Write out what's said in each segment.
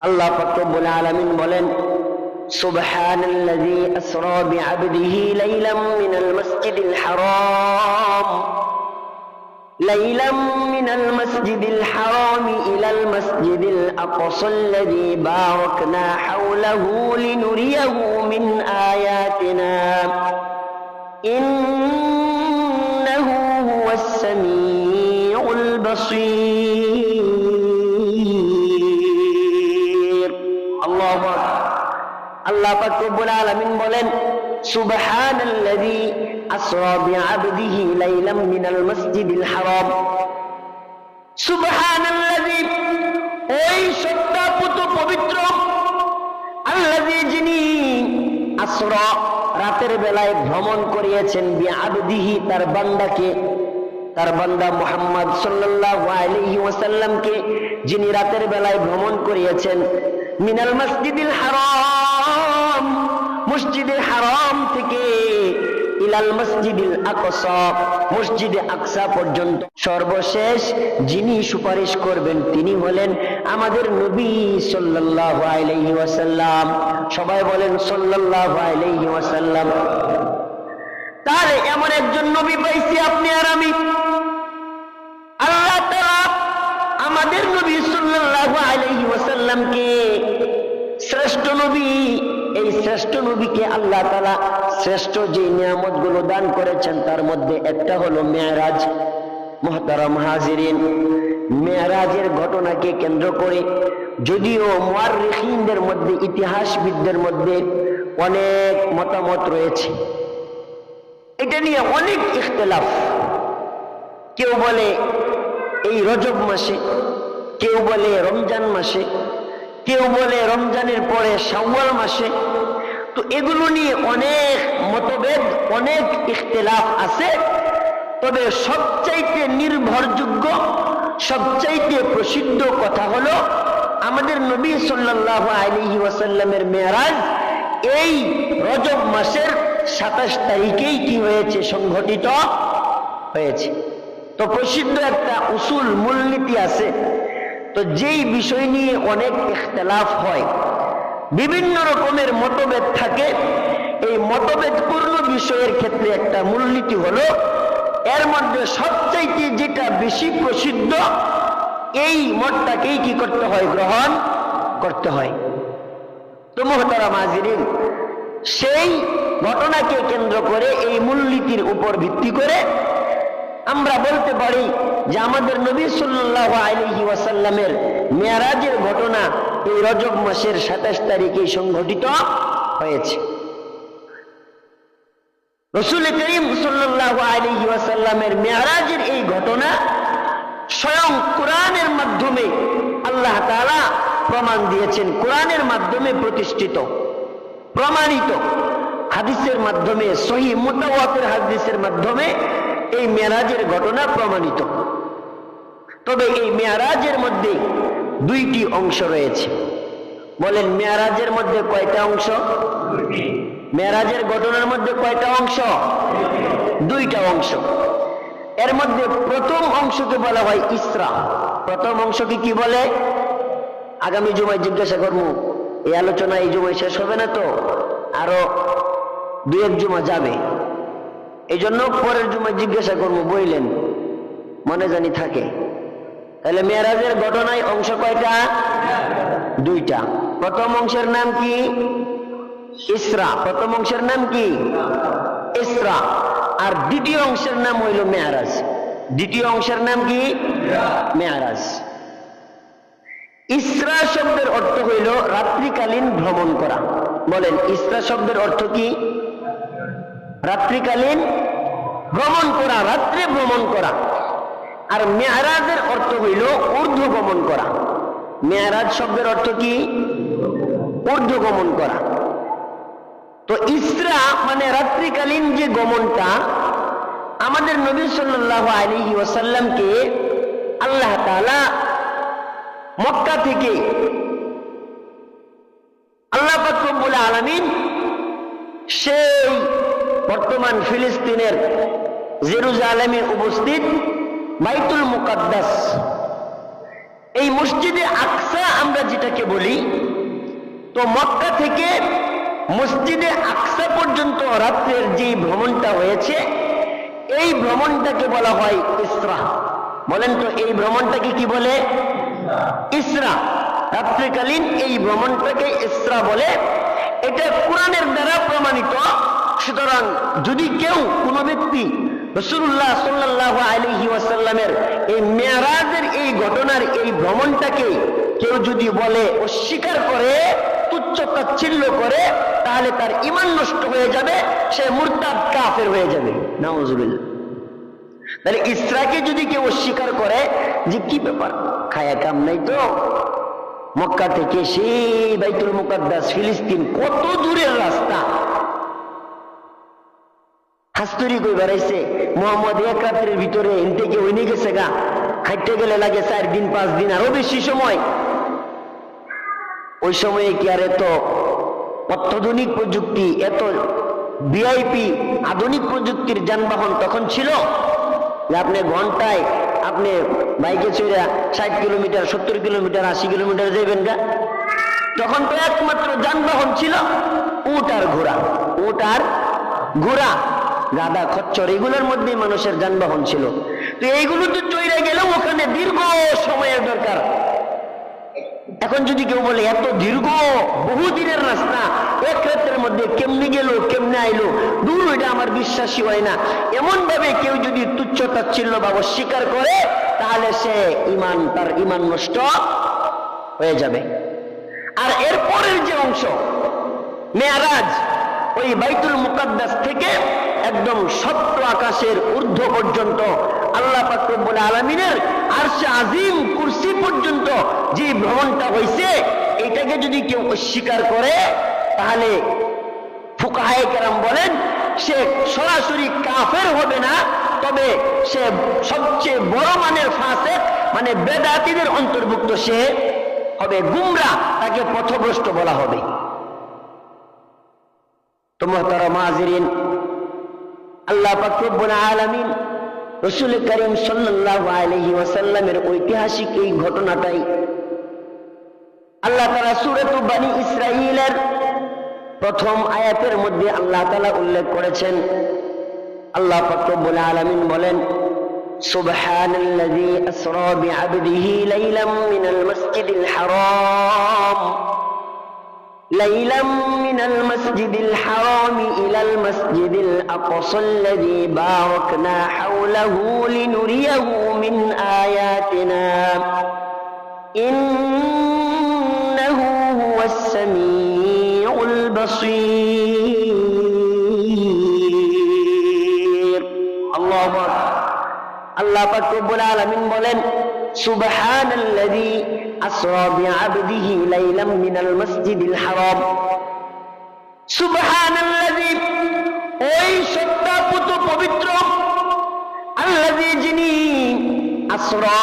আল্লাহ পাক রব্বুল আলামিন বলেন সুবহানাল্লাযী আসরা বিআবদিহি লাইলাম মিনাল মাসজিদিল হারাম ইলাল মাসজিদিল আকসাল্লাযী বারাকনা হাওলাহু লিনুরিয়াহু মিন আয়াতিনা ইন্নাহু হুয়াস সামিউল বাসীর। আল্লাহ পাক রব্বুল আলামিন বলেন সুবহানাল্লাযী আসরা বিআবদিহি লাইলাম মিনাল মাসজিদিল হারাম। সুবহানাল্লাযী, ওই সত্তাপুত পবিত্র আল্লাযী, যিনি আসরা, রাতের বেলায় ভ্রমণ করিয়েছেন, বিআবদিহি, তার বান্দাকে, তার বান্দা মুহাম্মদ সাল্লাল্লাহু আলাইহি ওয়াসাল্লামকে যিনি রাতের বেলায় ভ্রমণ করিয়েছেন, মিনাল মাসজিদিল হারাম, মসজিদে হারাম থেকে, ইলাল মাসজিদিল আকসা, মসজিদে আকসা পর্যন্ত। সর্বশেষ যিনি সুপারিশ করবেন তিনি হলেন আমাদের নবী সাল্লাল্লাহু আলাইহি ওয়াসাল্লাম। সবাই বলেন সাল্লাল্লাহু আলাইহি ওয়াসাল্লাম। তাহলে এমন একজন নবী পাইছি আপনি আর আমি। আল্লাহ তাআলা আমাদের নবী সাল্লাল্লাহু আলাইহি ওয়াসাল্লামকে শ্রেষ্ঠ নবী, এই শ্রেষ্ঠ নবীকে আল্লাহ তাআলা শ্রেষ্ঠ যে নিয়ামতগুলো দান করেছেন তার মধ্যে একটা হলো মেরাজ। মুহতারাম হাজিরিন, মেরাজের ঘটনাকে কেন্দ্র করে যদিও মুআররিখিনদের মধ্যে, ইতিহাসবিদদের মধ্যে অনেক মতামত রয়েছে, এটা নিয়ে অনেক ইখতিলাফ। কেউ বলে এই রজব মাসে, কেউ বলে রমজান মাসে, কেউ বলে রমজানের পরে শাওয়াল মাসে। তো এগুলো নিয়ে অনেক মতভেদ, অনেক ইখতিলাফ আছে। তবে সবচাইতে নির্ভরযোগ্য, সবচাইতে প্রসিদ্ধ কথা হলো আমাদের নবী সাল্লাল্লাহু আলাইহি ওয়াসাল্লামের মেরাজ এই রজব মাসের 27 তারিখেই কি হয়েছে, সংঘটিত হয়েছে। তো প্রসিদ্ধ একটা উসুল, মূলনীতি আছে। তো যেই বিষয় নিয়ে অনেক ইখতিলাফ হয়, বিভিন্ন রকমের মতভেদ থাকে, এই মতভেদপূর্ণ বিষয়ের ক্ষেত্রে একটা মূলনীতি হলো, এর মধ্যে সবচাইতে যেটা বেশি প্রসিদ্ধ এই মতটাকেই কি করতে হয়, গ্রহণ করতে হয়। তো মুহতারাম হাজিরিন, সেই ঘটনাকে কেন্দ্র করে, এই মূলনীতির উপর ভিত্তি করে আমরা বলতে পারি যে আমাদের নবী সাল্লাল্লাহু আলাইহি ওয়াসাল্লামের মেরাজের ঘটনা এই রজব মাসের 27 তারিখে সংঘটিত হয়েছে। রাসূল করিম সাল্লাল্লাহু আলাইহি ওয়াসাল্লামের মেরাজের এই ঘটনা স্বয়ং কোরআনের মাধ্যমে আল্লাহ তাআলা প্রমাণ দিয়েছেন, কোরআনের মাধ্যমে প্রতিষ্ঠিত, প্রমাণিত, হাদিসের মাধ্যমে, সহিহ মুতাওয়াতির হাদিসের মাধ্যমে এই মেরাজের ঘটনা প্রমাণিত। তবে এই মেরাজের মধ্যে দুইটি অংশ রয়েছে। বলেন মেরাজের মধ্যে কয়টা অংশ? মেরাজের ঘটনার মধ্যে কয়টা অংশ? দুইটা অংশ। এর মধ্যে প্রথম অংশকে বলা হয় ইসরা। প্রথম অংশকে কি বলে? আগামী জুমায় জিজ্ঞাসা করবো, এই আলোচনা এই জুমায় শেষ হবে না তো, আরো 2-1 জুমা যাবে, এই জন্য পরের জুমায় জিজ্ঞাসা করবো, বললেন মনে জানি থাকে। তাহলে মেরাজের ঘটনায় অংশ কয়টা? দুইটা। প্রথম অংশের নাম কি? ইসরা। প্রথম অংশের নাম কি? ইসরা। আর দ্বিতীয় অংশের নাম হইল মেরাজ। দ্বিতীয় অংশের নাম কি? মেরাজ। ইসরা শব্দের অর্থ হইল রাত্রিকালীন ভ্রমণ করা। বলেন ইসরা শব্দের অর্থ কি? রাত্রিকালীন ভ্রমণ করা, রাত্রে ভ্রমণ করা। আর মেরাজের অর্থ হইল ঊর্ধ্বগমন করা। মেরাজ শব্দের অর্থ কি? ঊর্ধ্বগমন করা। তো ইসরা মানে রাত্রিকালীন যে গমনটা, আমাদের নবী সাল্লাল্লাহু আলাইহি ওয়াসাল্লামকে আল্লাহ তাআলা মক্কা থেকে আল্লাহ পাক রব্বুল আলামিন সেই বর্তমান ফিলিস্তিনের জেরুজালেমে উপস্থিত বাইতুল মুকাদ্দাস, এই মসজিদে আকসা আমরা যেটাকে বলি, তো মক্কা থেকে মসজিদে আকসা পর্যন্ত রাত্রের যে ভ্রমণটা হয়েছে, এই ভ্রমণটাকে বলা হয় ইসরা। বলেন তো এই ভ্রমণটাকে কি বলে? ইসরা। রাত্রিকালীন এই ভ্রমণটাকে ইসরা বলে। এটা কোরআনের দ্বারা প্রমাণিত। সুতরাং যদি কেউ কোনো ব্যক্তি রাসূলুল্লাহ সাল্লাল্লাহু আলাইহি ওয়াসাল্লামের এই মেরাজের এই ঘটনার এই ভ্রমণটাকে কেউ যদি বলে, অস্বীকার করে, তুচ্ছ তাচ্ছিল্য করে, তাহলে তার ঈমান নষ্ট হয়ে যাবে, সে মুরতাদ কাফের হয়ে যাবে। নাউযুবিল্লাহ। তাহলে ইসরাকে যদি কেউ অস্বীকার করে, যে কি ব্যাপার, খায়া কাম নাই তো, মক্কা থেকে সেই বাইতুল মুকাদ্দাস ফিলিস্তিন কত দূরের রাস্তা, হাস্তরি কই বেড়াইছে মোহাম্মদ এক রাত্রের ভিতরে এন থেকে ওইনে গেছে গা, খাইতে গেলে লাগে 4 দিন 5 দিন আরো বেশি সময়। ওই সময়ে কি আর এত অত্যাধুনিক প্রযুক্তি, এত ভিআইপি আধুনিক প্রযুক্তির যানবাহন তখন ছিল যে আপনি ঘন্টায় আপনি বাইকে চড়ে 60 কিলোমিটার 70 কিলোমিটার 80 কিলোমিটার যাইবেন গা? তখন তো একমাত্র যানবাহন ছিল উট আর ঘোড়া, উট আর ঘোড়া, গাধা, খচ্চর, এগুলোর মধ্যে মানুষের যানবাহন ছিল। তো এইগুলো তো চইরে গেলেও ওখানে দীর্ঘ সময়ের দরকার। এখন যদি কেউ বলে এত দীর্ঘ বহুদিনের রাস্তা এক রাতের মধ্যে কেমনে গেল কেমনে আইলো, দূর, এটা আমার বিশ্বাসই হয় না। এমন ভাবে কেউ যদি তুচ্ছ তাচ্ছিল্য বা অস্বীকার করে, তাহলে সে তার ঈমান নষ্ট হয়ে যাবে। আর এরপরের যে অংশ মেরাজ, ওই বাইতুল মুকাদ্দাস থেকে একদম সপ্ত আকাশের ঊর্ধ্ব পর্যন্ত আল্লাহ পাক রব্বুল আলামিনের আরশে আজিম কুরসি পর্যন্ত যে ভ্রমণটা হয়েছে, এটাকে যদি কেউ অস্বীকার করে, তাহলে ফুকাহায়ে কেরাম বলেন সে সরাসরি কাফের হবে না, তবে সে সবচেয়ে বড় মানের ফাসিক, মানে বেদাতীদের অন্তর্ভুক্ত সে হবে, গুমরা, তাকে পথভ্রষ্ট বলা হবে। তো মুহতারাম হাজিরিন, আল্লাহ পাক রব্বুল আলামিন রাসূল করিম সাল্লাল্লাহু আলাইহি ওয়াসাল্লামের ঐতিহাসিক এই ঘটনাটাই আল্লাহ তাআলা সূরাতুল বনী ইসরাঈলের প্রথম আয়াতের মধ্যে আল্লাহ তাআলা উল্লেখ করেছেন। আল্লাহ পাক রব্বুল আলামিন বলেন, সুবহানাল্লাযী আসরা বিআবদিহি লাইলাম মিনাল মাসজিদিল হারাম ইলাল মাসজিদিল আকসাল্লাযী বারাকনা হাওলাহু লিনুরিয়াহু মিন আয়াতিনা ইন্নাহু হুয়াস সামিউল বাসীর। আল্লাহু আকবার। আল্লাহ পাক রব্বুল আলামিন বলেন, সুবহানাল্লাযী আসরা বিআবদিহি লাইলাম মিনাল মাসজিদিল হারাম। সুবহানাল্লাযী, ওই সত্তাপুত পবিত্র, আল্লাযী, যিনি আসরা,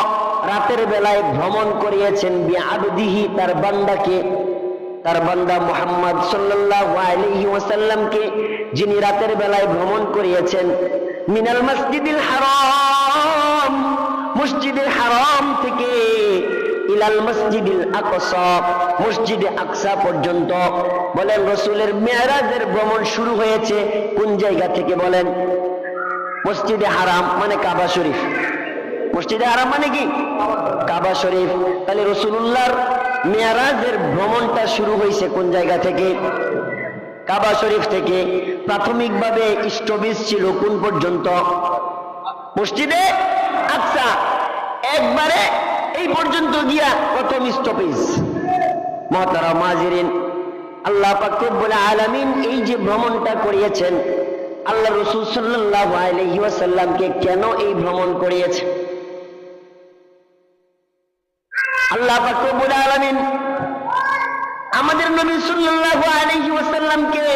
রাতের বেলায় ভ্রমণ করিয়েছেন, বিআবদিহি, তার বান্দাকে, তার বান্দা মুহাম্মদ সাল্লাল্লাহু আলাইহি ওয়াসাল্লামকে যিনি রাতের বেলায় ভ্রমণ করিয়েছেন, মিনাল মাসজিদিল হারাম, মসজিদে হারাম থেকে, ইলাল মসজিদিল আকসা, মসজিদে আকসা পর্যন্ত। বলেন রাসূলের মেরাজের ভ্রমণ শুরু হয়েছে কোন জায়গা থেকে বলেন? মসজিদে হারাম মানে কাবা শরীফ। মসজিদে হারাম মানে কি? কাবা শরীফ। তাহলে রাসূলুল্লাহর মেরাজের ভ্রমণটা শুরু হয়েছে কোন জায়গা থেকে? কাবা শরীফ থেকে। প্রাথমিকভাবে স্টপেজ ছিল কোন পর্যন্ত? মসজিদে আকসা। একবারে এই পর্যন্ত গিয়া প্রথম স্টপেজ। মুহতারাম হাজিরিন, আল্লাহ পাক রব্বুল আলামিন এই যে ভ্রমণটা করিয়েছেন, আল্লাহ রাসূল সাল্লাল্লাহু আলাইহি ওয়াসাল্লামকে কেন এই ভ্রমণ করিয়েছেন? আল্লাহ পাক রব্বুল আলামিন আমাদের নবী সাল্লাল্লাহু আলাইহি ওয়াসাল্লামকে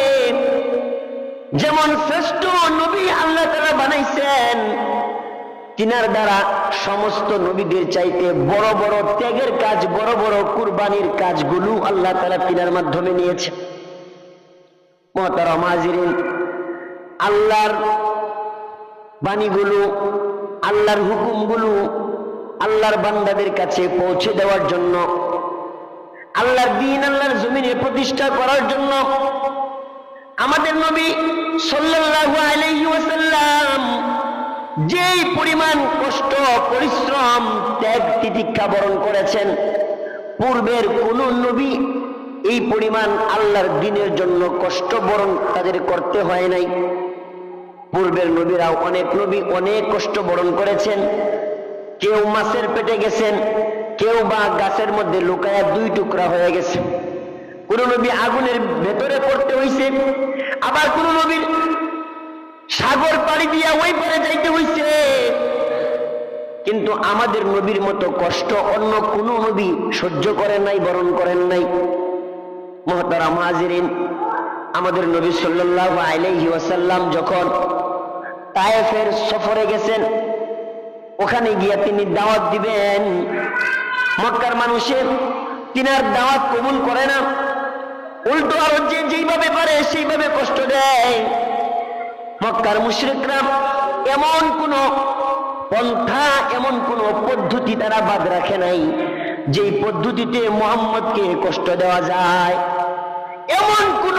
যেমন শ্রেষ্ঠ নবী আল্লাহ তাআলা বানাইছেন, তিনার দ্বারা সমস্ত নবীদের চাইতে বড় বড় ত্যাগের কাজ, বড় বড় কুরবানির কাজগুলো আল্লাহ তাআলা তিনার মাধ্যমে নিয়েছেন। মুহতারাম হাজিরিন, আল্লাহর বাণীগুলো, আল্লাহর হুকুমগুলো আল্লাহর বান্দাদের কাছে পৌঁছে দেওয়ার জন্য, আল্লাহর দ্বীন আল্লাহর জমিনে প্রতিষ্ঠা করার জন্য আমাদের নবী সাল্লাল্লাহু আলাইহি ওয়াসাল্লাম যেই পরিমাণ কষ্ট, পরিশ্রম, ত্যাগ তিতিক্ষা বরণ করেছেন, পূর্বের কোন নবী এই পরিমাণ আল্লাহর দ্বীনের জন্য কষ্ট বরণ তাদের করতে হয় নাই। পূর্বের নবীরাও অনেক নবী অনেক কষ্ট বরণ করেছেন। কেউ মাছের পেটে গেছেন, কেউ বা গাছের মধ্যে লুকায়া 2 টুকরা হয়ে গেছে, কোন নবী আগুনের ভেতরে পড়তে হইছে, আবার কোন নবীর সাগর পাড়ি দিয়া ওই পারে যাইতে হইছে। কিন্তু আমাদের নবীর মতো কষ্ট অন্য কোন নবী সহ্য করেন নাই, বরণ করেন নাই। মুহতারাম হাজিরিন, আমাদের নবী সাল্লাল্লাহু আলাইহি ওয়াসাল্লাম যখন তায়েফের সফরে গেছেন, ওখানে গিয়া তিনি দাওয়াত দিবেন, মক্কার মানুষের তিনার দাওয়াত কবুল করে না, উল্টো আরো যেইভাবে পারে সেইভাবে কষ্ট দেয়। মক্কার মুশরিকরা এমন কোন পন্থা, এমন কোন পদ্ধতি তারা বাদ রাখে নাই যেই পদ্ধতিতে মুহাম্মদকে কষ্ট দেওয়া যায়। এমন কোন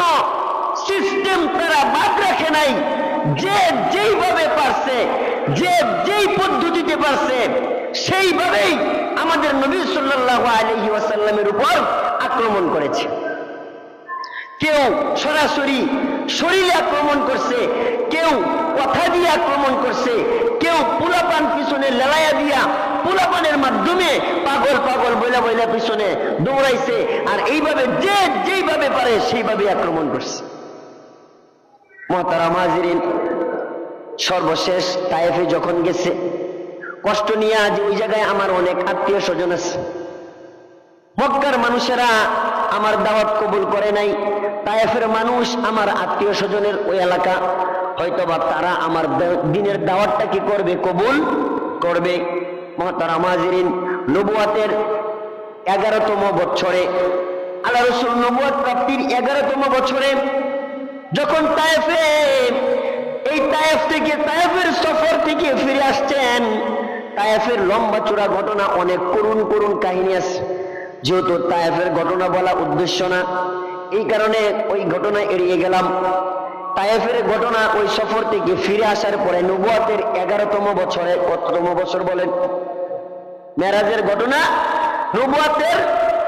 সিস্টেম তারা বাদ রাখে নাই, যে যেইভাবে পারছে, যে যেই পদ্ধতিতে পারছে সেইভাবেই আমাদের নবী সাল্লাল্লাহু আলাইহি ওয়াসাল্লামের উপর আক্রমণ করেছে। কেউ সরাসরি শরীরে আক্রমণ করছে, কেউ কথা দিয়ে আক্রমণ করছে, কেউ পোলাপান পিছনে লেলাইয়া দিয়া পোলাপানের মাধ্যমে পাগল পাগল বইলা বইলা পিছনে দৌড়াইছে, আর এইভাবে যে যেইভাবে পারে সেইভাবে আক্রমণ করছে। মুহতারাম হাজিরিন, সর্বশেষ তায়েফে যখন গেছে, কষ্ট নিয়ে আজ ওই জায়গায় আমার অনেক আত্মীয় স্বজন আছে। মক্কার মানুষেরা আমার দাওয়াত কবুল করে নাই, তায়েফের মানুষ আমার আত্মীয় স্বজনের ওই এলাকা, হয়তোবা তারা আমার দ্বীনের দাওয়াতটা কি করবে, কবুল করবে। মুহতারাম হাজিরিন, নবুয়াতের 11তম বছরে, আল্লাহ রাসূল নবুয়াত প্রাপ্তির 11তম বছরে যখন তায়েফে, এই তায়েফ থেকে, তায়েফের সফর থেকে ফিরে আসছেন, তায়েফের লম্বা চূড়া ঘটনা, অনেক করুণ করুণ কাহিনী আছে। যেহেতু তায়েফের ঘটনা বলা উদ্দেশ্য না, এই কারণে ওই ঘটনা এড়িয়ে গেলাম। তায়েফের ঘটনা, ওই সফর থেকে ফিরে আসার পরে নবুয়াতের 11তম বছরে, কততম বছর বলেন? মেরাজের ঘটনা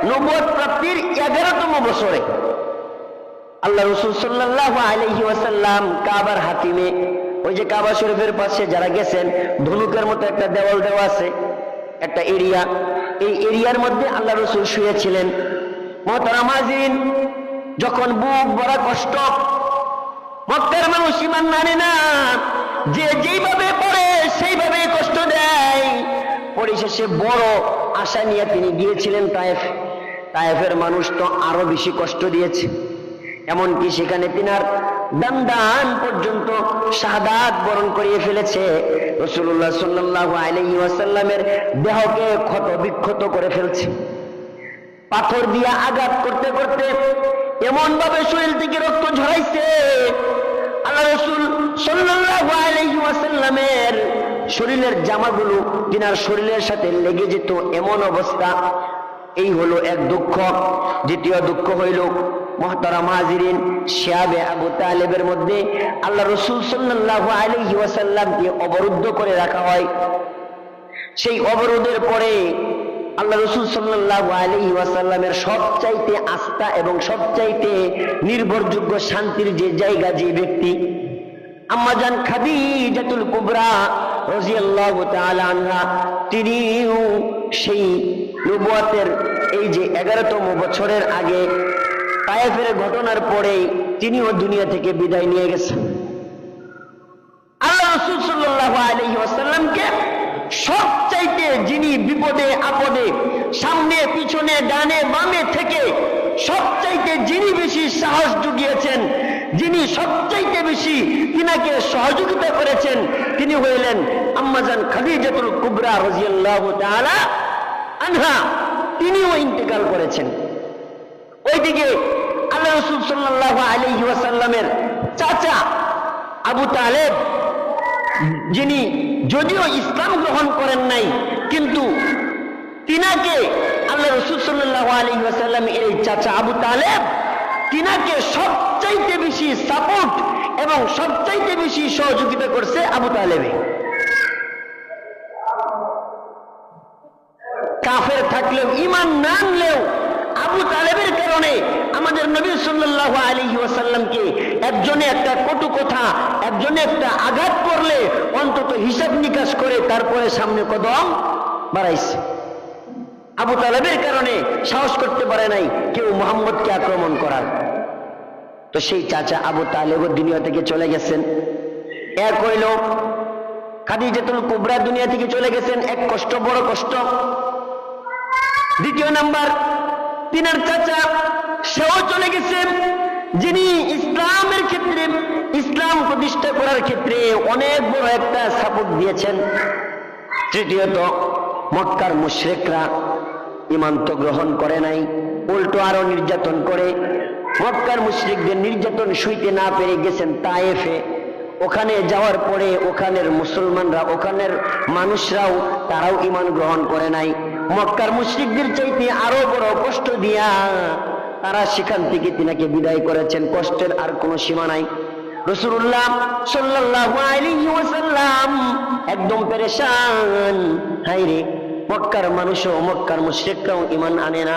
নবুয়াত প্রাপ্তির 11তম বছরে আল্লাহ রাসূল সাল্লাল্লাহু আলাইহি ওয়াসাল্লাম কাবার হাতিমে, ওই যে কাবা শরীফের পাশে যারা গেছেন, ধনুকের মতো একটা দেওয়াল দেওয়া আছে, একটা এরিয়া, এই এরিয়ার মধ্যে আল্লাহ রাসূল শুয়েছিলেন। মুহতারাম হাজিরিন, যখন বুক ভরা কষ্ট, মক্কার মানুষ ঈমান মানে না, যে যেইভাবে পড়ে সেইভাবে কষ্ট দেয়, পরিশেষে বড় আশা নিয়ে তিনি গিয়েছিলেন তায়েফ। তায়েফের মানুষ তো আরো বেশি কষ্ট দিয়েছে, এমনকি সেখানে তিনার দান পর্যন্ত শাহাদাত বরণ করিয়ে ফেলেছে। রাসূলুল্লাহ সাল্লাল্লাহু আলাইহি ওয়াসাল্লামের দেহকে ক্ষত বিক্ষত করে ফেলছে, পাথর দিয়ে আঘাত করতে করতে এমন ভাবে শরীর থেকে রক্ত ঝরাইছে, আল্লাহ রাসূল সাল্লাল্লাহু আলাইহি ওয়াসাল্লামের শরীরের জামাগুলো তিনার শরীরের সাথে লেগে যেত, এমন অবস্থা। এই হলো এক দুঃখ। দ্বিতীয় দুঃখ হইল, মুহতারাম হাজিরিন, শিয়াবে আবু তালেবের মধ্যে আল্লাহ রাসূল সাল্লাল্লাহু আলাইহি ওয়াসাল্লামকে অবরুদ্ধ করে রাখা হয়। সেই অবরোধের পরে আল্লাহ রাসূল সাল্লাল্লাহু আলাইহি ওয়াসাল্লামের সবচাইতে আস্থা এবং সবচাইতে নির্ভরযোগ্য শান্তির যে জায়গা, যে ব্যক্তি, আম্মা জান খাদিজাতুল কুবরা রাদিয়াল্লাহু তাআলা আনহা, তিনিও সেই নবুয়াতের এই যে 11তম বছরের আগে তায়েফের ঘটনার পরে তিনিও দুনিয়া থেকে বিদায় নিয়ে গেছেন। আল্লাহ রাসূল সাল্লাল্লাহু আলাইহি ওয়াসাল্লামকে সবচাইতে যিনি বিপদে আপদে সামনে পিছনে ডানে বামে থেকে সবচাইতে যিনি বেশি সাহস জুগিয়েছেন, যিনি সবচাইতে বেশি তিনাকে সহযোগিতা করেছেন, তিনি হইলেন আম্মা জান খাদিজাতুল কুবরা রাদিয়াল্লাহু তাআলা আনহা। তিনিও ইন্তেকাল করেছেন। ওইদিকে আল্লাহ রাসূল সাল্লাল্লাহু আলাইহি ওয়াসাল্লামের চাচা আবু তালেব, যিনি যদিও ইসলাম গ্রহণ করেন নাই কিন্তু তিনাকে আল্লাহ রাসূল সাল্লাল্লাহু আলাইহি ওয়াসাল্লাম এর চাচা আবু তালেব তিনাকে সবচাইতে বেশি সাপোর্ট এবং সবচাইতে বেশি সহযোগিতা করছে আবু তালেবে। কাফের থাকলেও ঈমান না আনলেও আবু তালেবের কারণে আমাদের নবী সাল্লাল্লাহু আলাইহি ওয়াসাল্লামকে একজনে একটা কটু কথা, একজনে একটা আঘাত করলে অন্তত হিসাব নিকাশ করে তারপরে সামনে কদম বাড়াইছে। আবু তালেবের কারণে সাহস করতে পারে নাই কেউ মুহাম্মদকে আক্রমণ করার। তো সেই চাচা আবু তালেব দুনিয়া থেকে চলে গেছেন। এক হইল খাদিজাতুল কুবরা দুনিয়া থেকে চলে গেছেন, এক কষ্ট, বড় কষ্ট। দ্বিতীয় নাম্বার তিনার চাচা সেও চলে গেছেন, যিনি ইসলামের ক্ষেত্রে, ইসলাম প্রতিষ্ঠা করার ক্ষেত্রে অনেক বড় একটা সাপোর্ট দিয়েছেন। তৃতীয়ত মক্কার মুশরিকরা ঈমান তো গ্রহণ করে নাই, উল্টো আরো নির্যাতন করে। মক্কার মুশরিকদের নির্যাতন সইতে না পেরে গেছেন তায়েফে। ওখানে যাওয়ার পরে ওখানের মুসলমানরা, ওখানের মানুষরাও তারাও ঈমান গ্রহণ করে নাই। মক্কার মুশরিকদের চাইতে আরো বড় কষ্ট দিয়া তারা সেখান থেকে তিনাকে বিদায় করেছেন। কষ্টের আর কোনো সীমা নাই। রাসূলুল্লাহ সাল্লাল্লাহু আলাইহি ওয়াসাল্লাম একদম পেরেশান। হায়রে, মক্কার মানুষও, মক্কার মুশরিকরাও ঈমান আনে না।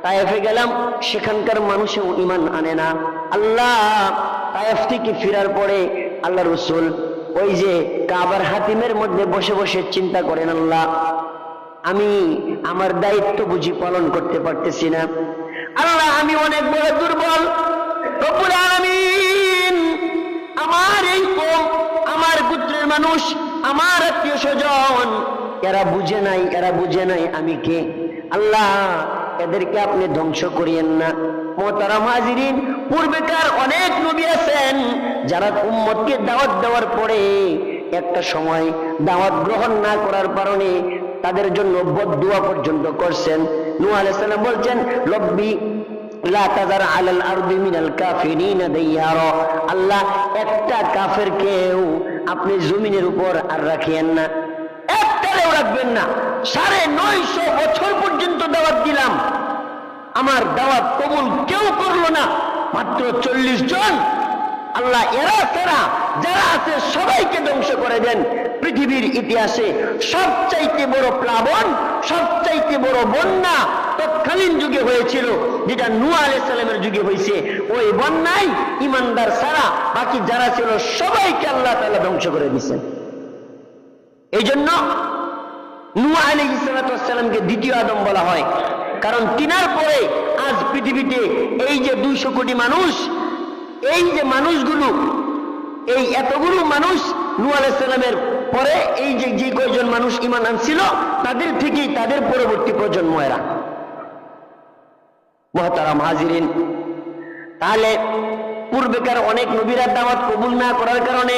তায়েফে গেলাম, সেখানকার মানুষও ঈমান আনে না। আল্লাহ তায়েফ থেকে ফেরার পরে আল্লাহ রাসূল ওই যে কাবার হাতিমের মধ্যে বসে বসে চিন্তা করেন, আল্লাহ আমি আমার দায়িত্ব বুঝি পালন করতে পারতেছি না। আল্লাহ আমি অনেক বড় দুর্বল। রব্বুল আলামিন আমার এই কওম, আমার গোত্রের মানুষ, আমার আত্মীয় স্বজন, এরা বুঝে নাই, এরা বুঝে নাই আমি কে। আল্লাহ এদেরকে আপনি ধ্বংস করিয়েন না। মুহতারাম হাজিরিন, পূর্বেকার অনেক নবী আছেন যারা উম্মতকে দাওয়াত দেওয়ার পরে একটা সময় দাওয়াত গ্রহণ না করার কারণে তাদের জন্য বদদুয়া পর্যন্ত করছেন। নূহ আলাইহিস সালাম বলছেন, রব্বি লা তাযার আলাল আরদি মিনাল কাফিরিনা দাইয়ারা, আল্লাহ একটা কাফেরকেও আপনি জমিনের উপর আর রাখিয়েন না, একটাও রাখবেন না। 950 বছর পর্যন্ত দাওয়াত দিলাম, আমার দাওয়াত কবুল কেউ করলো না, মাত্র 40 জন। আল্লাহ এরা ছাড়া যারা আছে সবাইকে ধ্বংস করে দেন। পৃথিবীর ইতিহাসে সবচাইতে বড় প্লাবন, সবচাইতে বড় বন্যা তৎকালীন যুগে হয়েছিল, যেটা নূহ আলাইহিস সালামের যুগে হয়েছে। ওই বন্যায় ঈমানদার ছাড়া বাকি যারা ছিল সবাইকে আল্লাহ তাআলা ধ্বংস করে দিয়েছেন। এই জন্য নূহ আলাইহিস সালামকে দ্বিতীয় আদম বলা হয়, কারণ তিনার পরে আজ পৃথিবীতে এই যে 200 কোটি মানুষ, এই যে মানুষগুলো, এই এতগুলো মানুষ নূহ আলাইহিস সালামের পরে এই যে কয়জন মানুষ ঈমান আনছিল তাদের থেকেই তাদের পরবর্তী প্রজন্ম এরা। মুহতারাম হাজিরিন, তাহলে পূর্বেকার অনেক নবীরা দাওয়াত কবুল না করার কারণে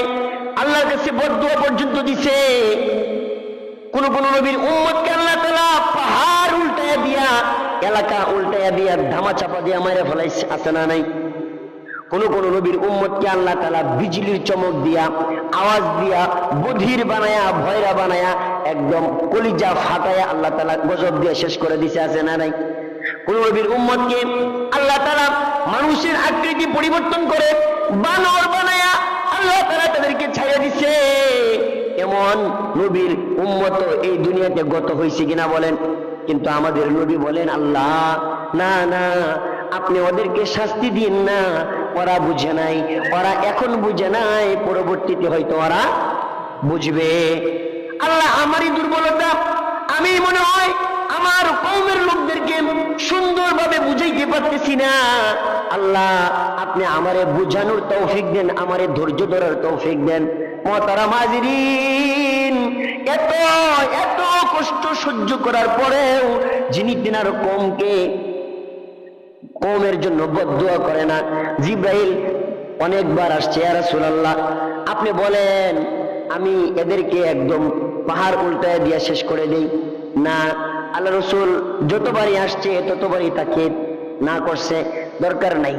আল্লাহর কাছে বদদুয়া পর্যন্ত দিছে। কোন কোন নবীর উম্মতকে আল্লাহ তাআলা পাহাড় উল্টায়া দিয়া, এলাকা উল্টায়া দিয়া, ধামা চাপা দিয়া মাইরা ফেলাইছে, আছে না নাই? কোন কোন নবীর উম্মতকে আল্লাহ তাআলা বিজলির চমক দিয়া, আওয়াজ দিয়া, বধির বানায়া, ভয়রা বানায়া, একদম কলিজা ফাটায়া আল্লাহ তাআলা গজব দিয়ে শেষ করে দিছে, আছে না নাই? কোন নবীর উম্মতকে আল্লাহ তাআলা মানুষের আকৃতি পরিবর্তন করে বানর বানায়া আল্লাহ তাআলা তাদেরকে ছাইড়া দিছে। এমন নবীর উম্মত এই দুনিয়াতে গত হয়েছে কিনা বলেন? কিন্তু আমাদের নবী বলেন, আল্লাহ না না, আপনি ওদেরকে শাস্তি দিন না, ওরা বুঝে নাই, ওরা এখন বুঝে নাই, পরবর্তীতে হয়তো ওরা বুঝবে। আল্লাহ আমারই দুর্বলতা, আমি মনে হয় আমার কওমের লোকদেরকে সুন্দরভাবে বুঝাইতে পারতেছি না। আল্লাহ আপনি আমারে বুঝানোর তৌফিক দেন, আমারে ধৈর্য ধরার তৌফিক দেন। মুহতারাম হাজিরিন, এত এত কষ্ট সহ্য করার পরেও যিনি তিনার কওমের জন্য বদদুয়া করে না। জিবরাইল অনেকবার আসছে, ইয়া রাসূলুল্লাহ আপনি বলেন আমি এদেরকে একদম পাহাড় উল্টায় দিয়ে শেষ করে দেই না। আল্লাহ রাসূল যতবারই আসছে ততবারই তাকে না করছে, দরকার নাই।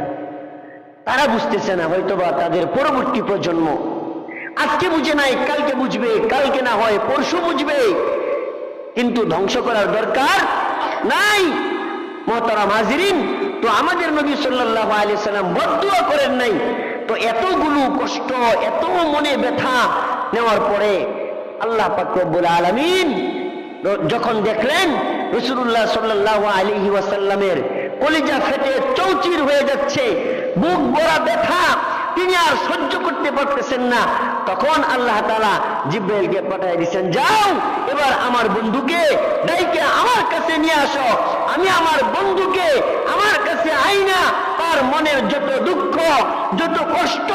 তারা বুঝতেছে না, হয়তোবা তাদের পরবর্তী প্রজন্ম আজকে বুঝে নাই, কালকে বুঝবে, কালকে না হয় পরশু বুঝবে। কিন্তু ধ্বংস করার দরকার নাই। মুহতারাম হাজিরিন, তো আমাদের নবী সাল্লাল্লাহু আলাইহি সাল্লাম বদদুয়া করেন নাই। তো এতগুলো কষ্ট, এত মনে ব্যথা নেওয়ার পরে আল্লাহ পাক রব্বুল আলামিন যখন দেখলেন রাসূলুল্লাহ সাল্লাল্লাহু আলাইহি ওয়াসাল্লামের কলিজা ফেটে চৌচির হয়ে যাচ্ছে, বুক ভরা ব্যথা, তিনি আর সহ্য করতে পারতেছেন না, তখন আল্লাহ তাআলা জিবরাইলকে পাঠিয়ে দিয়েছেন, যাও এবার আমার বন্ধুকে ডাইকে আমার কাছে নিয়ে আসো। আমি আমার বন্ধুকে আমার কাছে আইনা তার মনের যত দুঃখ, যত কষ্ট,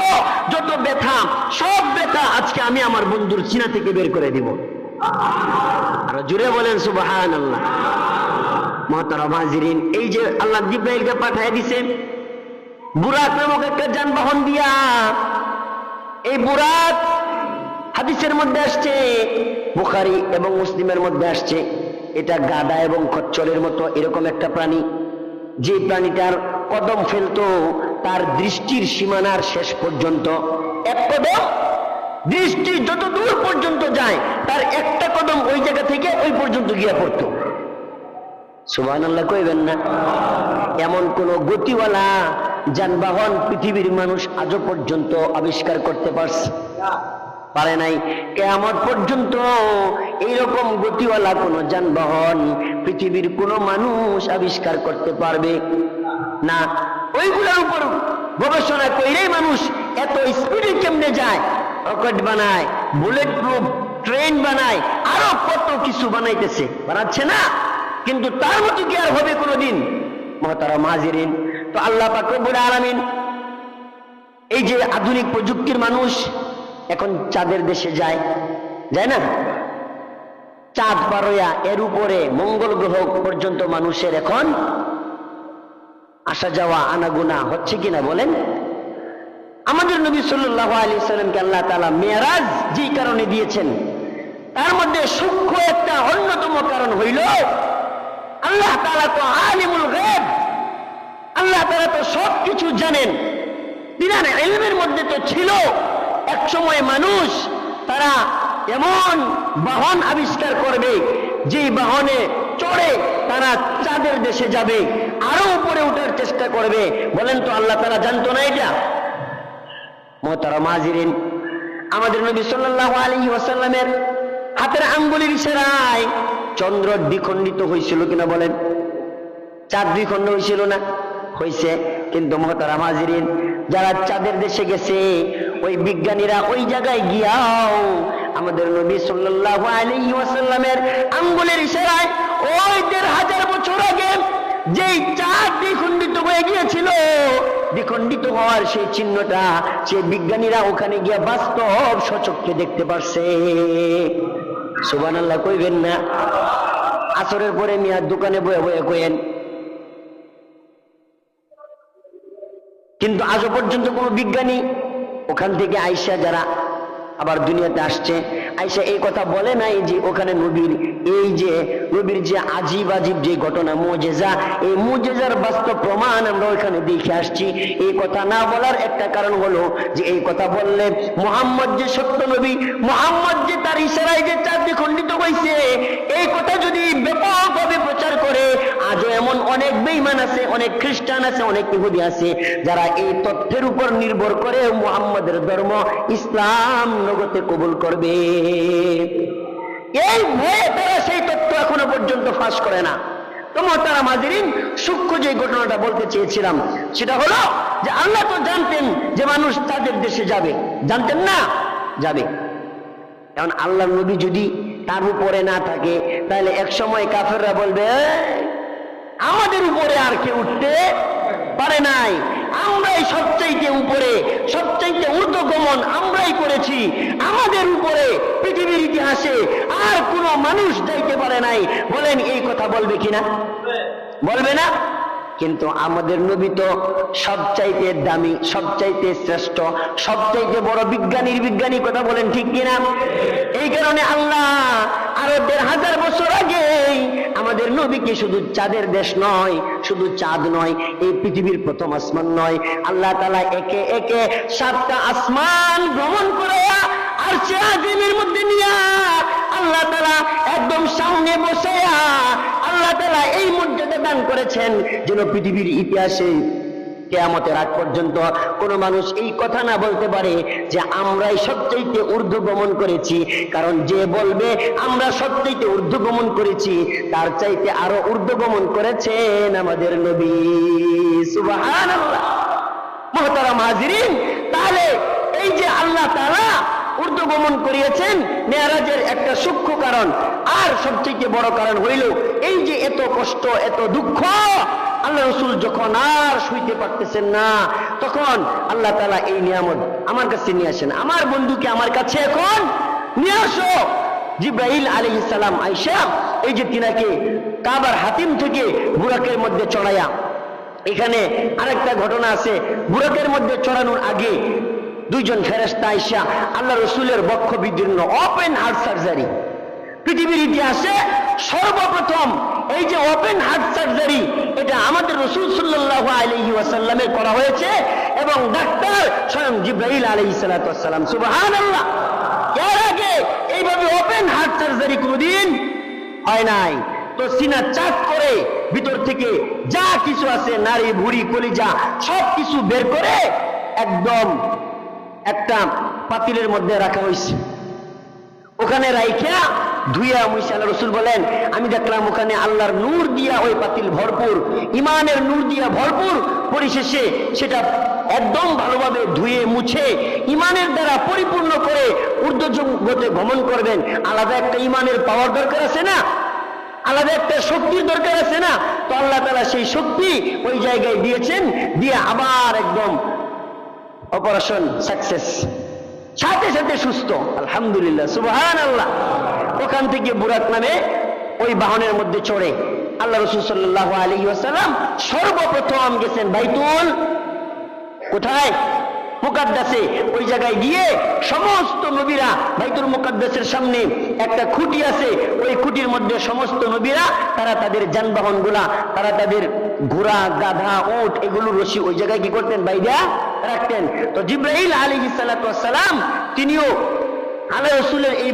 যত ব্যথা, সব ব্যথা আজকে আমি আমার বন্ধুর সিনা থেকে বের করে দিব। আর জুড়ে বলেন সুবহানাল্লাহ। মুহতারাম হাজিরিন, এই যে আল্লাহ জিবরাইলকে পাঠিয়ে দিয়েছেন বুরাক নামক একটা যানবাহন দিয়া। এই বুরাক হাদিসের মধ্যে আসছে, বুখারী এবং মুসলিমের মধ্যে আসছে, এটা গাধা এবং খচ্চরের মতো এরকম একটা প্রাণী, যে প্রাণীটার কদম ফেলতো তার দৃষ্টির সীমানার শেষ পর্যন্ত, এক কদম দৃষ্টি যত দূর পর্যন্ত যায় তার একটা কদম ওই জায়গা থেকে ওই পর্যন্ত গিয়া পড়তো। সুবহানাল্লাহ কইবেন না? এমন কোন গতিওয়ালা যানবাহন পৃথিবীর মানুষ আজও পর্যন্ত আবিষ্কার করতে পারে নাই। কিয়ামত পর্যন্ত এইরকম গতিওয়ালা কোন যানবাহন পৃথিবীর কোন মানুষ আবিষ্কার করতে পারবে না। ওইগুলোর উপর গবেষণা করেই মানুষ এত স্পিডে কেমনে যায়, রকেট বানায়, বুলেট প্রুফ ট্রেন বানায়, আরো কত কিছু বানাচ্ছে না, কিন্তু তার মতো কি আর হবে কোনদিন? মুহতারাম হাজিরিন, তো আল্লাহ পাক রব্বুল আলামিন এই যে আধুনিক প্রযুক্তির মানুষ এখন চাঁদের দেশে যায় না, চাঁদ পার হইয়া এর উপরে মঙ্গল গ্রহ পর্যন্ত মানুষের এখন আসা যাওয়া আনাগোনা হচ্ছে কিনা বলেন? আমাদের নবী সাল্লাল্লাহু আলাইহি সাল্লামকে আল্লাহ তাআলা মেরাজ যেই কারণে দিয়েছেন, তার মধ্যে সূক্ষ্ম একটা অন্যতম কারণ হইল আল্লাহ তাআলা তো আলিমুল গায়ব, আল্লাহ তাআলা তো সবকিছু জানেন। তিনার ইলমের মধ্যে তো ছিল এক সময় মানুষ তারা এমন বাহন আবিষ্কার করবে যে বাহনে চড়ে তারা চাঁদের দেশে যাবে, আরো উপরে উঠার চেষ্টা করবে। বলেন তো আল্লাহ তাআলা জানতো না এটা? মুহতারাম হাজিরিন, আমাদের নবী সাল্লাল্লাহু আলাইহি ওয়াসাল্লামের হাতের আঙ্গুলের ইশারায় চন্দ্র দ্বিখণ্ডিত হয়েছিল কিনা বলেন? চাঁদ দ্বিখণ্ড হয়েছিল না? হয়েছে। কিন্তু মুহতারাম হাজিরিন, যারা চাঁদের দেশে গেছে ওই বিজ্ঞানীরা ওই জায়গায় গিয়াও আমাদের নবী সাল্লাল্লাহু আলাইহি ওয়াসাল্লামের আঙ্গুলের ইশারায় ওই ১৫০০ বছর আগে যেই চাঁদ দ্বিখণ্ডিত হয়ে গিয়েছিল, দ্বিখণ্ডিত হওয়ার সেই চিহ্নটা সেই বিজ্ঞানীরা ওখানে গিয়ে বাস্তব সচক্ষে দেখতে পারছে। সুবহানাল্লাহ কইবেন না? আসরের পরে মিয়ার দোকানে বয়ে বয়ে কইেন, কিন্তু আজও পর্যন্ত কোনো বিজ্ঞানী ওখান থেকে আইসা যারা আবার দুনিয়াতে আসছে, আইসা এই কথা বলে নাই যে ওখানে নবীর এই যে নবীর যে আজিব আজিব যে ঘটনা মুজিজা, এই মুজিজার বাস্তব প্রমাণ আমরা ওইখানে দেখে আসছি। এই কথা না বলার একটা কারণ হলো যে এই কথা বললে মুহাম্মদ যে সত্য নবী, মুহাম্মদ যে তার ইশারায় যে চাঁদ দ্বিখণ্ডিত হয়েছে, এই কথা যদি ব্যাপকভাবে প্রচার করে, আজও এমন অনেক বেঈমান আছে, অনেক খ্রিস্টান আছে, অনেক ইহুদি আছে যারা এই তথ্যের উপর নির্ভর করে মুহাম্মদের ধর্ম ইসলাম নগদে কবুল করবে। এই ভয়ে তারা সেই তথ্য এখনো পর্যন্ত ফাঁস করে না। তো মুহতারাম হাজিরিন, সূক্ষ্ম যে ঘটনাটা বলতে চেয়েছিলাম সেটা হলো যে আল্লাহ তো জানতেন যে মানুষ তাদের দেশে যাবে, জানতেন না? যাবে। কারণ আল্লাহর নবী যদি তার উপরে না থাকে তাহলে এক সময় কাফেররা বলবে আমাদের উপরে আর কেউ উঠতে পারে নাই, আমরাই সবচাইতে উপরে, সবচাইতে ঊর্ধ্বগমন আমরাই করেছি, আমাদের উপরে পৃথিবীর ইতিহাসে আর কোনো মানুষ যাইতে পারে নাই। বলেন এই কথা বলবে কিনা? বলবে না? কিন্তু আমাদের নবী তো সবচাইতে দামি, সবচাইতে শ্রেষ্ঠ, সবচাইতে বড় বিজ্ঞানীর বিজ্ঞানী, কথা বলেন ঠিক কিনা? এই কারণে আল্লাহ আরো ১৫০০ বছর আগে আমাদের নবীকে শুধু চাঁদের দেশ নয়, শুধু চাঁদ নয়, এই পৃথিবীর প্রথম আসমান নয়, আল্লাহ তাআলা একে একে ৭টা আসমান ভ্রমণ করে আরশে আজিমের মধ্যে নিয়ে আল্লাহ তাআলা একদম সামনে বসায়া আল্লাহ তাআলা এই মর্যাদা দান করেছেন যেন পৃথিবীর ইতিহাসে কিয়ামতের আগ পর্যন্ত কোন মানুষ এই কথা না বলতে পারে যে আমরাই সবচেয়ে ঊর্ধ্বগমন করেছি। কারণ যে বলবে আমরা সবচেয়ে ঊর্ধ্বগমন করেছি তার চাইতে আরো ঊর্ধ্বগমন করেছেন আমাদের নবী। সুবহানাল্লাহ। মুহতারাম হাজিরিন, তাহলে এই যে আল্লাহ তাআলা ঊর্ধ্বগমন করিয়েছেন মেরাজের একটা সূক্ষ্ম কারণ, আর সবচেয়ে বড় কারণ হইল এই যে এত কষ্ট এত দুঃখ আল্লাহ রাসূল যখন আর সইতে পারতেছেন না তখন আল্লাহ তাআলা এই নিয়ামত আমার কাছে নিয়ে আসেন, আমার বন্ধুকে আমার কাছে এখন নিয়ে আসো। জিবরাইল আলাইহিস সালাম আয়েশা এই যে তিনাকে কাবার হাতিম থেকে বুরাকের মধ্যে চড়াইয়া, এখানে আরেকটা ঘটনা আছে, বুরাকের মধ্যে চড়ানোর আগে দুইজন ফেরেশতা আয়েশা আল্লাহ রাসূলের বক্ষ বিদীর্ণ ওপেন হার্ট সার্জারি, পৃথিবীর ইতিহাসে সর্বপ্রথম এই যে ওপেন হার্ট সার্জারি এটা আমাদের রাসূল সাল্লাল্লাহু আলাইহি ওয়াসাল্লামের করা হয়েছে এবং ডাক্তার স্বয়ং জিবরাইল আলাইহিস সালাতু ওয়াস সালাম। সুবহানাল্লাহ। এর আগে এইভাবে ওপেন হার্ট সার্জারি কোনোদিন হয় নাই। তো সিনা চাক করে ভিতর থেকে যা কিছু আছে নারী ভুঁড়ি কলিজা সব কিছু বের করে একদম একটা পাতিলের মধ্যে রাখা হয়েছে, ওখানে রাইখা ধুইয়া মুইসা আল্লাহ রাসূল বলেন আমি দেখলাম ওখানে আল্লাহর নূর দিয়া ওই পাতিল ভরপুর, ইমানের নূর দিয়া ভরপুর। পরিশেষে সেটা একদম ভালোভাবে ধুয়ে মুছে ইমানের দ্বারা পরিপূর্ণ করে ঊর্ধ্ব জগতে গমন করবেন। আলাদা একটা ইমানের পাওয়ার দরকার আছে না, আলাদা একটা শক্তির দরকার আছে না, তো আল্লাহ তাআলা সেই শক্তি ওই জায়গায় দিয়েছেন, দিয়ে আবার একদম অপারেশন সাকসেস, সাথে সাথে সুস্থ। আলহামদুলিল্লাহ। সুবহানাল্লাহ। ওখান থেকে বুরাক নামে ওই বাহনের মধ্যে চড়ে আল্লাহ রাসূল সাল্লাল্লাহু আলাইহি ওয়াসাল্লাম সর্বপ্রথম গেছেন বাইতুল কোথায় মুকাদ্দাসে, ওই জায়গায় গিয়ে সমস্ত নবীরা বাইতুল মুকাদ্দাসের সামনে একটা খুঁটি আছে, ওই খুঁটির মধ্যে সমস্ত নবীরা তারা তাদের যানবাহনগুলা, তারা তাদের ঘোড়া গাধা উট এগুলো রশি ওই জায়গায় কি করতেন বাইদা রাখতেন। তো জিবরাইল আলাইহিস সালাতু ওয়াস সালাম তিনিও আল্লাহ রাসূলের এই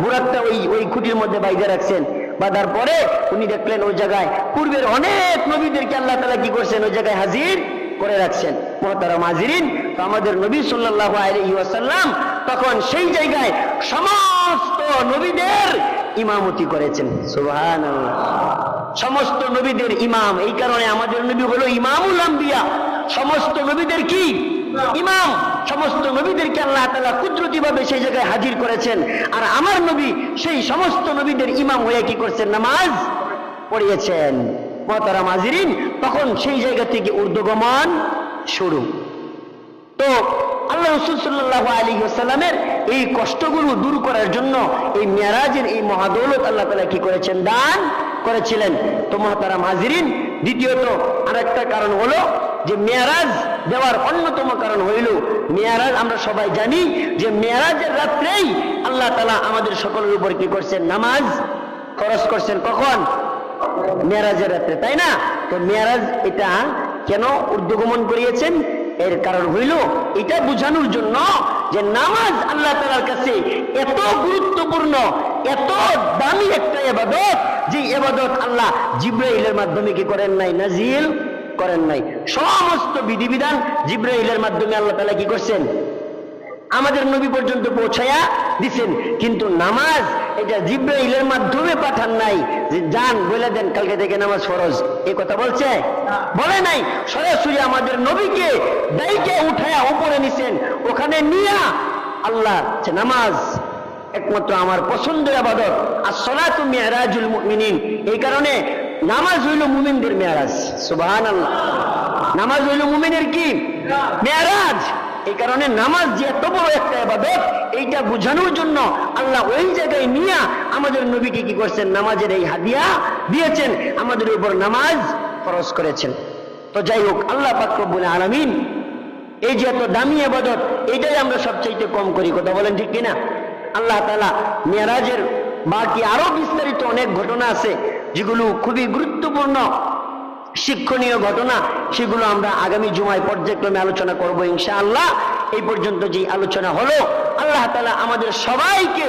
বুরাকটা ওই খুঁটির মধ্যে বাইদা রাখছেন। বাঁধার পরে উনি দেখলেন ওই জায়গায় পূর্বের অনেক নবীদেরকে আল্লাহ তাআলা কি করছেন ওই জায়গায় হাজির করে রাখছেন। মুহতারাম হাজিরিন, তো আমাদের নবী সাল্লাল্লাহু আলাইহি ওয়াসাল্লাম তখন সেই জায়গায় সমস্ত নবীদের ইমামতি করেছেন। সুবহানাল্লাহ। সমস্ত নবীদের ইমাম, এই কারণে আমাদের নবী হলো ইমামুল আম্বিয়া, সমস্ত নবীদের কি ইমাম। সমস্ত নবীদেরকে আল্লাহ তাআলা কুদরতি ভাবে সেই জায়গায় হাজির করেছেন, আর আমার নবী সেই সমস্ত নবীদের ইমাম হয়ে কি করছেন নামাজ পড়িয়েছেন। মুহতারাম হাজিরিন, তখন সেই জায়গা থেকে ঊর্ধ্বগমন শুরু। তো আল্লাহ রাসূল সাল্লাল্লাহু আলাইহি ওয়াসাল্লামের এই কষ্টগুলো দূর করার জন্য এই মেরাজের এই মহাদৌলত আল্লাহ তাআলা কি করেছেন দান করেছিলেন। তো মুহতারাম হাজিরিন, দ্বিতীয়ত আরেকটা কারণ হলো যে মেরাজ দেওয়ার অন্যতম কারণ হইল মেরাজ, আমরা সবাই জানি যে মেরাজের রাত্রেই আল্লাহ তাআলা আমাদের সকলের উপর কি করছেন নামাজ ফরজ করছেন। কখন? মেরাজের রাত্রে, তাই না? তো মেরাজ এটা কেন ঊর্ধ্বগমন করিয়েছেন? এর কারণ হইল এটা বোঝানোর জন্য যে নামাজ আল্লাহ তাআলার কাছে এত গুরুত্বপূর্ণ, এত দামি একটা ইবাদত, যে ইবাদত আল্লাহ জিবরাইলের মাধ্যমে কি করেন নাই, নাজিল করেন নাই। সমস্ত বিধিবিধান জিবরাইলের মাধ্যমে আল্লাহ তাআলা কি করছেন আমাদের নবী পর্যন্ত পৌঁছায়া দিছেন, কিন্তু নামাজ এটা জিবরাইলের মাধ্যমে পাঠান নাই যে যান বলে দেন কালকে থেকে নামাজ ফরজ, এই কথা বলছে? বলে নাই। সরাসরি আমাদের নবীকে দাইকে উঠায়া উপরে নিছেন, ওখানে নিয়া আল্লাহ নামাজ একমাত্র আমার পছন্দের ইবাদত, as-সালাতু মি'রাজুল মুমিনিন। এই কারণে নামাজ হইল মুমিনদের মেরাজ। সুবহানাল্লাহ। নামাজ হইল মুমিনের কি মেরাজ। এই কারণে নামাজ যে এত বড় একটা ইবাদত, এইটা বোঝানোর জন্য আল্লাহ ওই জায়গায় নিয়ে আমাদের নবীকে কি করছেন নামাজের এই হাদিয়া দিয়েছেন, আমাদের উপর নামাজ ফরজ করেছেন। তো যাই হোক, আল্লাহ পাক রব্বুল আলামিন এই যে এত দামি ইবাদত, এটাই আমরা সবচাইতে কম করি, কথা বলেন ঠিক কিনা? আল্লাহ তাআলা মেরাজের বাকি আরো বিস্তারিত অনেক ঘটনা আছে যেগুলো খুবই গুরুত্বপূর্ণ শিক্ষণীয় ঘটনা, সেগুলো আমরা আগামী জুমায় পর্যায়ক্রমে আলোচনা করব ইনশাআল্লাহ। এই পর্যন্ত যে আলোচনা হলো, আল্লাহ তাআলা আমাদের সবাইকে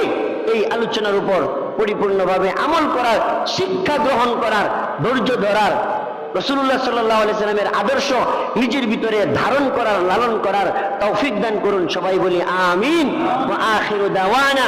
এই আলোচনার উপর পরিপূর্ণভাবে আমল করার, শিক্ষা গ্রহণ করার, ধৈর্য ধরার, রাসূলুল্লাহ সাল্লাল্লাহু আলাইহি সাল্লামের আদর্শ নিজের ভিতরে ধারণ করার, লালন করার তৌফিক দান করুন। সবাই বলি আমিন। ওয়া আখিরু দাওয়ানা